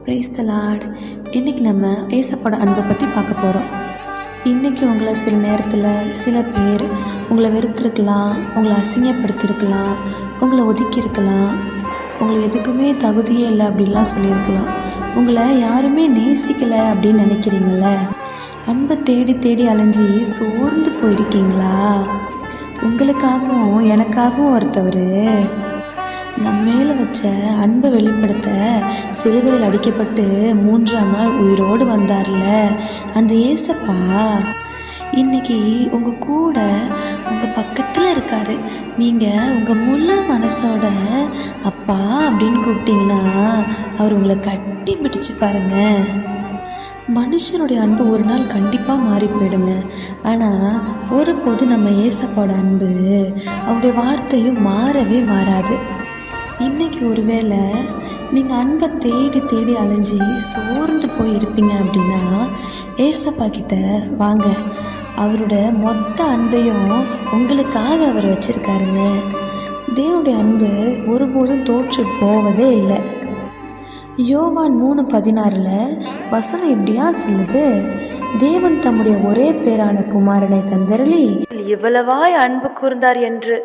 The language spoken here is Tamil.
Praise the Lord. இன்றைக்கி நம்ம ஏசப்போட அன்பை பற்றி பார்க்க போகிறோம். இன்றைக்கி உங்களை சில நேரத்தில் சில பேர் உங்களை வெறுத்திருக்கலாம், உங்களை அசிங்கப்படுத்தியிருக்கலாம், உங்களை ஒதுக்கியிருக்கலாம், உங்களை எதுக்குமே தகுதியே இல்லை அப்படின்லாம் சொல்லியிருக்கலாம். உங்களை யாருமே நேசிக்கலை அப்படின்னு நினைக்கிறீங்கள? அன்பை தேடி தேடி அலைஞ்சி சோர்ந்து போயிருக்கீங்களா? உங்களுக்காகவும் எனக்காகவும் ஒருத்தவர் நம்ம மேலே வச்ச அன்பை வெளிப்படுத்த சிலுவையில் அடிக்கப்பட்டு 3ஆம் நாள் உயிரோடு வந்தார்ல, அந்த ஏசப்பா இன்னைக்கு உங்கள் கூட உங்கள் பக்கத்தில் இருக்கார். நீங்கள் உங்கள் முழு மனசோட அப்பா அப்படின்னு கூப்பிட்டீங்கன்னா அவர் உங்களை கட்டி பிடிச்சு பாருங்க. மனுஷனுடைய அன்பு ஒரு நாள் கண்டிப்பாக மாறி போயிடுங்க. ஆனால் ஒருபோது நம்ம ஏசப்பாவோட அன்பு அவருடைய வார்த்தையும் மாறவே மாறாது. இன்றைக்கி ஒருவேளை நீங்கள் அன்பை தேடி தேடி அலைஞ்சி சோர்ந்து போய் இருப்பீங்க அப்படின்னா ஏசப்பா கிட்ட வாங்க. அவரோட மொத்த அன்பையும் உங்களுக்காக அவர் வச்சுருக்காருங்க. தேவனுடைய அன்பு ஒருபோதும் தோற்று போவதே இல்லை. யோவான் 3:16 வசனம் இப்படியா சொல்லுது, தேவன் தம்முடைய ஒரே பேரான குமாரனை தந்தருளி இவ்வளவாய் அன்பு கூர்ந்தார் என்று.